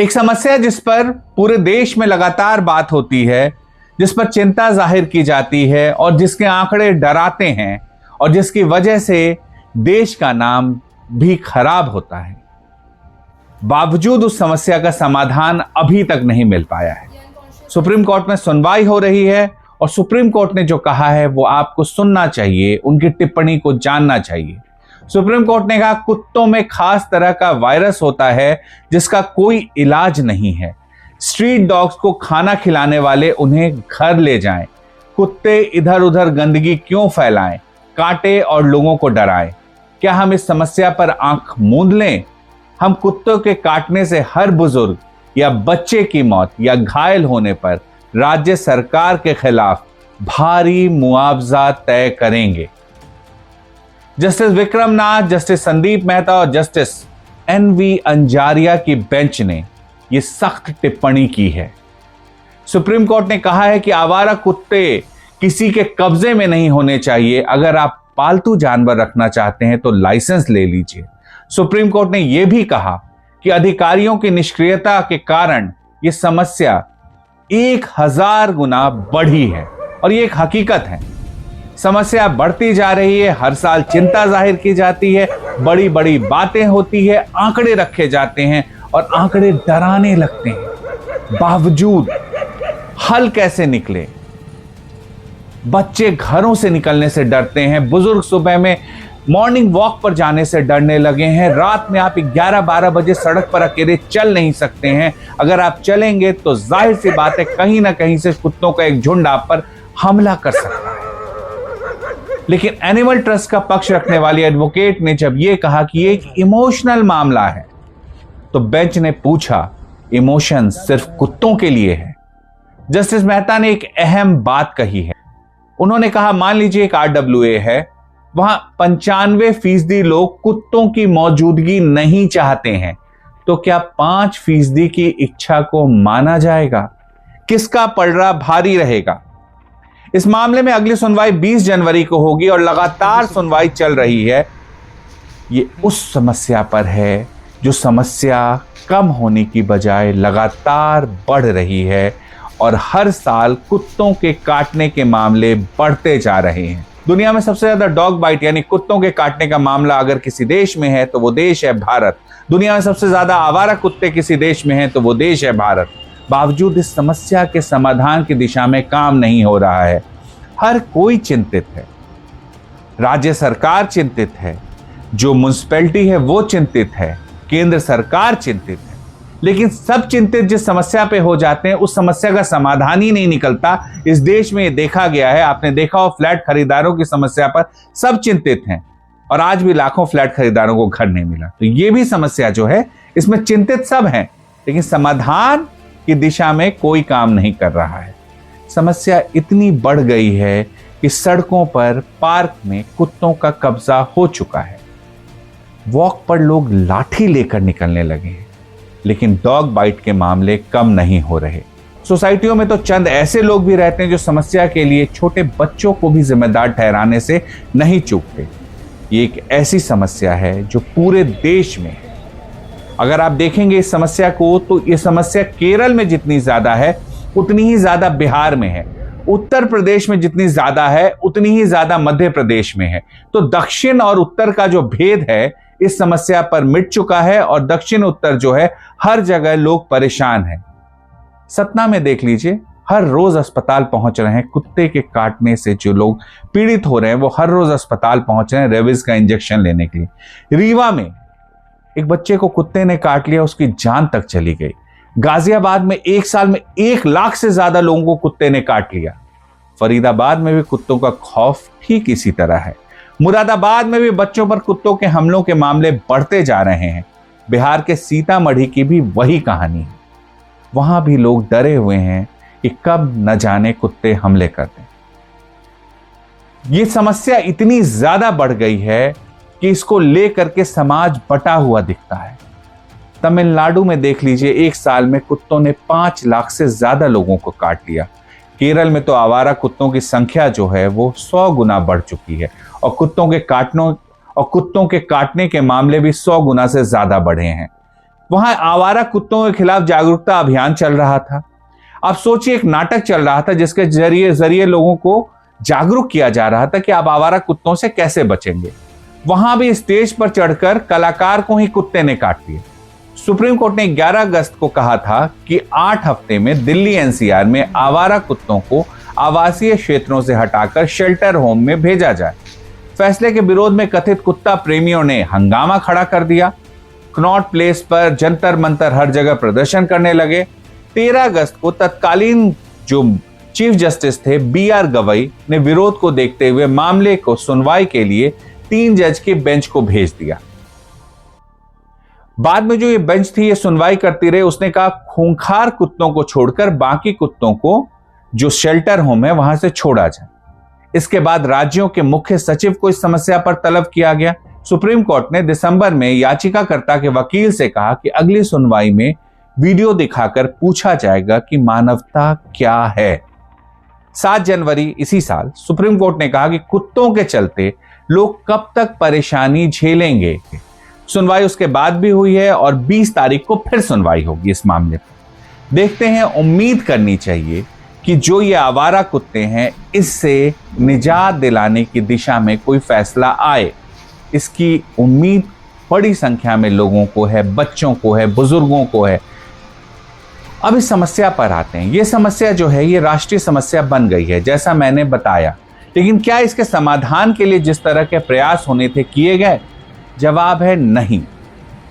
एक समस्या जिस पर पूरे देश में लगातार बात होती है, जिस पर चिंता जाहिर की जाती है और जिसके आंकड़े डराते हैं और जिसकी वजह से देश का नाम भी खराब होता है, बावजूद उस समस्या का समाधान अभी तक नहीं मिल पाया है। सुप्रीम कोर्ट में सुनवाई हो रही है और सुप्रीम कोर्ट ने जो कहा है वो आपको सुनना चाहिए, उनकी टिप्पणी को जानना चाहिए। सुप्रीम कोर्ट ने कहा कुत्तों में खास तरह का वायरस होता है जिसका कोई इलाज नहीं है। स्ट्रीट डॉग्स को खाना खिलाने वाले उन्हें घर ले जाएं। कुत्ते इधर उधर गंदगी क्यों फैलाएं, काटे और लोगों को डराएं? क्या हम इस समस्या पर आंख मूंद लें? हम कुत्तों के काटने से हर बुजुर्ग या बच्चे की मौत या घायल होने पर राज्य सरकार के खिलाफ भारी मुआवजा तय करेंगे। जस्टिस विक्रम नाथ, जस्टिस संदीप मेहता और जस्टिस एनवी अंजारिया की बेंच ने यह सख्त टिप्पणी की है। सुप्रीम कोर्ट ने कहा है कि आवारा कुत्ते किसी के कब्जे में नहीं होने चाहिए। अगर आप पालतू जानवर रखना चाहते हैं तो लाइसेंस ले लीजिए। सुप्रीम कोर्ट ने यह भी कहा कि अधिकारियों की निष्क्रियता के कारण यह समस्या 1000 गुना बढ़ी है और यह एक हकीकत है। समस्या बढ़ती जा रही है, हर साल चिंता जाहिर की जाती है, बड़ी बड़ी बातें होती है, आंकड़े रखे जाते हैं और आंकड़े डराने लगते हैं। बावजूद हल कैसे निकले? बच्चे घरों से निकलने से डरते हैं, बुजुर्ग सुबह में मॉर्निंग वॉक पर जाने से डरने लगे हैं। रात में आप 11-12 बजे सड़क पर अकेले चल नहीं सकते हैं। अगर आप चलेंगे तो जाहिर सी बात है कहीं ना कहीं से कुत्तों का एक झुंड आप पर हमला कर सकता है। लेकिन एनिमल ट्रस्ट का पक्ष रखने वाली एडवोकेट ने जब यह कहा कि यह एक इमोशनल मामला है, तो बेंच ने पूछा, इमोशन सिर्फ कुत्तों के लिए है? जस्टिस मेहता ने एक अहम बात कही है। उन्होंने कहा, मान लीजिए एक RWA है, वहां 95% लोग कुत्तों की मौजूदगी नहीं चाहते हैं, तो क्या 5% की इच्छा को माना जाएगा? किसका पलड़ा भारी रहेगा? इस मामले में अगली सुनवाई 20 जनवरी को होगी और लगातार सुनवाई चल रही है। ये उस समस्या पर है जो समस्या कम होने की बजाय लगातार बढ़ रही है और हर साल कुत्तों के काटने के मामले बढ़ते जा रहे हैं। दुनिया में सबसे ज्यादा डॉग बाइट यानी कुत्तों के काटने का मामला अगर किसी देश में है तो वो देश है भारत। दुनिया में सबसे ज्यादा आवारा कुत्ते किसी देश में है तो वो देश है भारत। बावजूद इस समस्या के समाधान की दिशा में काम नहीं हो रहा है। हर कोई चिंतित है, राज्य सरकार चिंतित है, जो म्युनिसिपैलिटी है वो चिंतित है, केंद्र सरकार चिंतित है, लेकिन सब चिंतित जिस समस्या पे हो जाते हैं उस समस्या का समाधान ही नहीं निकलता। इस देश में ये देखा गया है, आपने देखा हो फ्लैट खरीदारों की समस्या पर सब चिंतित हैं और आज भी लाखों फ्लैट खरीदारों को घर नहीं मिला। तो ये भी समस्या जो है इसमें चिंतित सब हैं, लेकिन समाधान की दिशा में कोई काम नहीं कर रहा है। समस्या इतनी बढ़ गई है कि सड़कों पर, पार्क में कुत्तों का कब्जा हो चुका है। वॉक पर लोग लाठी लेकर निकलने लगे हैं, लेकिन डॉग बाइट के मामले कम नहीं हो रहे। सोसाइटियों में तो चंद ऐसे लोग भी रहते हैं जो समस्या के लिए छोटे बच्चों को भी जिम्मेदार ठहराने से नहीं चूकते। ये एक ऐसी समस्या है जो पूरे देश में है। अगर आप देखेंगे इस समस्या को तो ये समस्या केरल में जितनी ज्यादा है उतनी ही ज्यादा बिहार में है, उत्तर प्रदेश में जितनी ज्यादा है उतनी ही ज्यादा मध्य प्रदेश में है। तो दक्षिण और उत्तर का जो भेद है इस समस्या पर मिट चुका है और दक्षिण उत्तर जो है हर जगह लोग परेशान हैं। सतना में देख लीजिए, हर रोज अस्पताल पहुंच रहे हैं कुत्ते के काटने से जो लोग पीड़ित हो रहे हैं वो हर रोज अस्पताल पहुंच रहे हैं रेबीज का इंजेक्शन लेने के लिए। रीवा में एक बच्चे को कुत्ते ने काट लिया, उसकी जान तक चली गई। गाजियाबाद में एक साल में 1 लाख से ज्यादा लोगों को कुत्ते ने काट लिया। फरीदाबाद में भी कुत्तों का खौफ ठीक इसी तरह है। मुरादाबाद में भी बच्चों पर कुत्तों के हमलों के मामले बढ़ते जा रहे हैं। बिहार के सीतामढ़ी की भी वही कहानी है। वहां भी लोग डरे हुए हैं कि कब न जाने कुत्ते हमले कर दें। यह समस्या इतनी ज्यादा बढ़ गई है कि इसको लेकर के समाज बटा हुआ दिखता है। तमिलनाडु में देख लीजिए, एक साल में कुत्तों ने 5 लाख से ज्यादा लोगों को काट लिया। केरल में तो आवारा कुत्तों की संख्या जो है वो 100 गुना बढ़ चुकी है और कुत्तों के काटने के मामले भी 100 गुना से ज्यादा बढ़े हैं। वहां आवारा कुत्तों के खिलाफ जागरूकता अभियान चल रहा था। आप सोचिए, एक नाटक चल रहा था जिसके जरिए लोगों को जागरूक किया जा रहा था कि आप आवारा कुत्तों से कैसे बचेंगे। वहां भी स्टेज पर चढ़कर कलाकार को ही कुत्ते ने काट दिया। सुप्रीम कोर्ट ने 11 अगस्त को कहा था कि 8 हफ्ते में दिल्ली एनसीआर में आवारा कुत्तों को आवासीय क्षेत्रों से हटाकर शेल्टर होम में भेजा जाए। फैसले के विरोध में कथित कुत्ता प्रेमियों ने हंगामा खड़ा कर दिया। कनॉट प्लेस पर जंतर मंतर हर जगह प्रदर्शन करने लगे। 13 अगस्त को तत्कालीन जो चीफ जस्टिस थे BR गवई ने विरोध को देखते हुए मामले को सुनवाई के लिए 3 जज के बेंच को भेज दिया। बाद में जो ये बेंच थी ये सुनवाई करती रही। उसने कहा खूंखार कुत्तों को छोड़कर बाकी कुत्तों को जो शेल्टर होम है वहां से छोड़ा जाए। इसके बाद राज्यों के मुख्य सचिव को इस समस्या पर तलब किया गया। सुप्रीम कोर्ट ने दिसंबर में याचिकाकर्ता के वकील से कहा कि अगली सुनवाई में वीडियो दिखाकर पूछा जाएगा कि मानवता क्या है। 7 जनवरी इसी साल सुप्रीम कोर्ट ने कहा कि कुत्तों के चलते लोग कब तक परेशानी झेलेंगे। सुनवाई उसके बाद भी हुई है और 20 तारीख को फिर सुनवाई होगी इस मामले पर। देखते हैं, उम्मीद करनी चाहिए कि जो ये आवारा कुत्ते हैं इससे निजात दिलाने की दिशा में कोई फैसला आए। इसकी उम्मीद बड़ी संख्या में लोगों को है, बच्चों को है, बुजुर्गों को है। अब इस समस्या पर आते हैं। ये समस्या जो है ये राष्ट्रीय समस्या बन गई है जैसा मैंने बताया, लेकिन क्या इसके समाधान के लिए जिस तरह के प्रयास होने थे किए गए? जवाब है नहीं।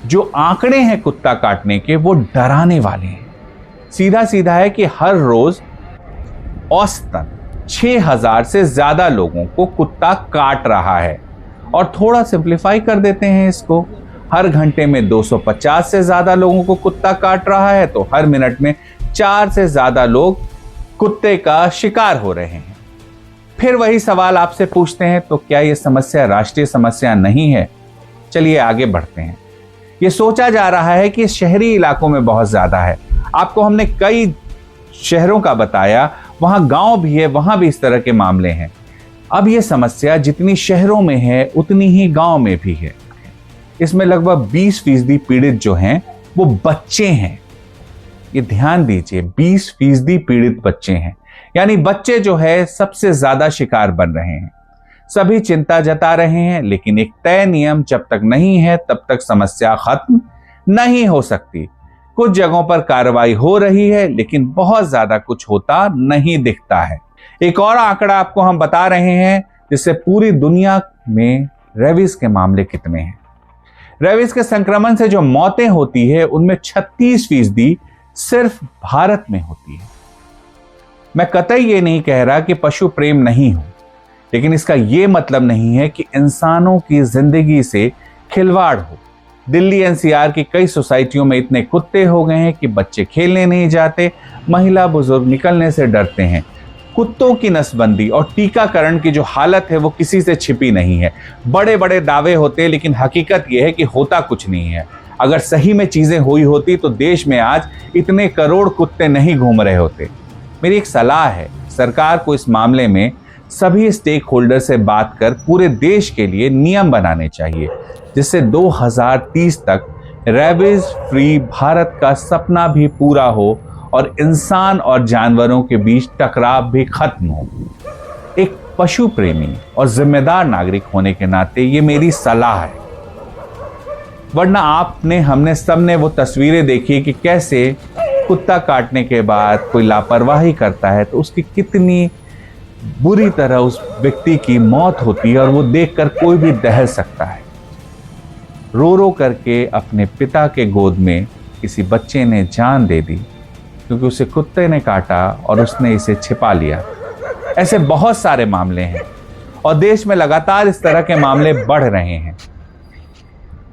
जो आंकड़े हैं कुत्ता काटने के वो डराने वाले हैं। सीधा सीधा है कि हर रोज औसतन 6000 से ज्यादा लोगों को कुत्ता काट रहा है। और थोड़ा सिंप्लीफाई कर देते हैं इसको, हर घंटे में 250 से ज्यादा लोगों को कुत्ता काट रहा है, तो हर मिनट में 4 से ज्यादा लोग कुत्ते का शिकार हो रहे हैं। फिर वही सवाल आपसे पूछते हैं, तो क्या यह समस्या राष्ट्रीय समस्या नहीं है? चलिए आगे बढ़ते हैं। यह सोचा जा रहा है कि शहरी इलाकों में बहुत ज्यादा है। आपको हमने कई शहरों का बताया, वहां गांव भी है, वहां भी इस तरह के मामले हैं। अब यह समस्या जितनी शहरों में है उतनी ही गांव में भी है। इसमें लगभग 20% पीड़ित जो हैं वो बच्चे हैं। ये ध्यान दीजिए, 20% पीड़ित बच्चे हैं, यानी बच्चे जो है सबसे ज्यादा शिकार बन रहे हैं। सभी चिंता जता रहे हैं, लेकिन एक तय नियम जब तक नहीं है तब तक समस्या खत्म नहीं हो सकती। कुछ जगहों पर कार्रवाई हो रही है, लेकिन बहुत ज्यादा कुछ होता नहीं दिखता है। एक और आंकड़ा आपको हम बता रहे हैं जिससे पूरी दुनिया में रेबीज के मामले कितने हैं। रेबीज के संक्रमण से जो मौतें होती है उनमें 36% सिर्फ भारत में होती है। मैं कतई ये नहीं कह रहा कि पशु प्रेम नहीं हो, लेकिन इसका ये मतलब नहीं है कि इंसानों की जिंदगी से खिलवाड़ हो। दिल्ली एनसीआर की कई सोसाइटियों में इतने कुत्ते हो गए हैं कि बच्चे खेलने नहीं जाते, महिला बुजुर्ग निकलने से डरते हैं। कुत्तों की नसबंदी और टीकाकरण की जो हालत है वो किसी से छिपी नहीं है। बड़े बड़े दावे होते हैं, लेकिन हकीकत यह है कि होता कुछ नहीं है। अगर सही में चीजें हुई होती तो देश में आज इतने करोड़ कुत्ते नहीं घूम रहे होते। मेरी एक सलाह है, सरकार को इस मामले में सभी स्टेक होल्डर से बात कर पूरे देश के लिए नियम बनाने चाहिए, जिससे 2030 तक रेबीज फ्री भारत का सपना भी पूरा हो और इंसान और जानवरों के बीच टकराव भी खत्म हो। एक पशु प्रेमी और जिम्मेदार नागरिक होने के नाते ये मेरी सलाह है। वरना हमने सबने वो तस्वीरें देखी कि कैसे कुत्ता काटने के बाद कोई लापरवाही करता है तो उसकी कितनी बुरी तरह उस व्यक्ति की मौत होती है, और वो देखकर कोई भी दहल सकता है। रो रो करके अपने पिता के गोद में किसी बच्चे ने जान दे दी क्योंकि उसे कुत्ते ने काटा और उसने इसे छिपा लिया। ऐसे बहुत सारे मामले हैं और देश में लगातार इस तरह के मामले बढ़ रहे हैं।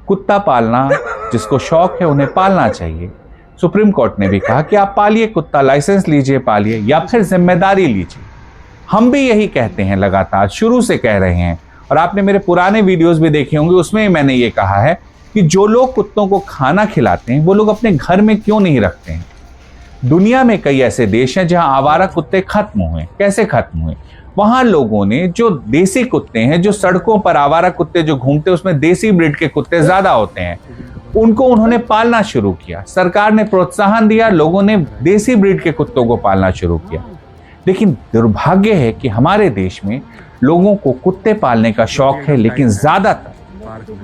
कुत्ता पालना जिसको शौक है उन्हें पालना चाहिए। सुप्रीम कोर्ट ने भी कहा कि आप पालिए कुत्ता, लाइसेंस लीजिए, पालिए, या फिर जिम्मेदारी लीजिए। हम भी यही कहते हैं, लगातार शुरू से कह रहे हैं, और आपने मेरे पुराने वीडियोस भी देखे होंगे, उसमें मैंने ये कहा है कि जो लोग कुत्तों को खाना खिलाते हैं वो लोग अपने घर में क्यों नहीं रखते हैं। दुनिया में कई ऐसे देश हैं जहां आवारा कुत्ते खत्म हुए। कैसे खत्म हुए? वहां लोगों ने जो देसी कुत्ते हैं, जो सड़कों पर आवारा कुत्ते जो घूमते हैं उसमें देसी ब्रीड के कुत्ते ज्यादा होते हैं, उनको उन्होंने पालना शुरू किया। सरकार ने प्रोत्साहन दिया, लोगों ने देसी ब्रीड के कुत्तों को पालना शुरू किया। लेकिन दुर्भाग्य है कि हमारे देश में लोगों को कुत्ते पालने का शौक है, लेकिन ज्यादातर,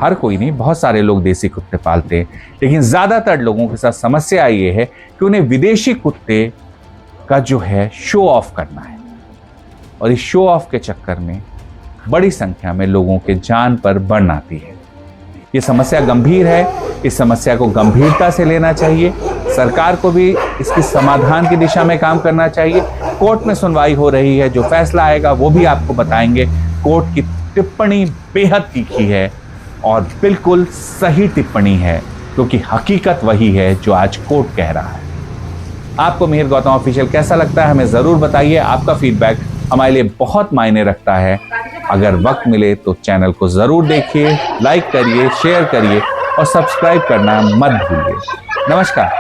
हर कोई नहीं, बहुत सारे लोग देसी कुत्ते पालते हैं, लेकिन ज्यादातर लोगों के साथ समस्या ये है कि उन्हें विदेशी कुत्ते का जो है शो ऑफ करना है, और इस शो ऑफ के चक्कर में बड़ी संख्या में लोगों के जान पर बन आती है। ये समस्या गंभीर है, इस समस्या को गंभीरता से लेना चाहिए। सरकार को भी इसकी समाधान की दिशा में काम करना चाहिए। कोर्ट में सुनवाई हो रही है, जो फैसला आएगा वो भी आपको बताएंगे। कोर्ट की टिप्पणी बेहद तीखी है और बिल्कुल सही टिप्पणी है, क्योंकि हकीकत वही है जो आज कोर्ट कह रहा है। आपको मिहिर गौतम ऑफिशियल कैसा लगता है, हमें जरूर बताइए। आपका फीडबैक हमारे लिए बहुत मायने रखता है। अगर वक्त मिले तो चैनल को जरूर देखिए, लाइक करिए, शेयर करिए और सब्सक्राइब करना मत भूलिए। नमस्कार।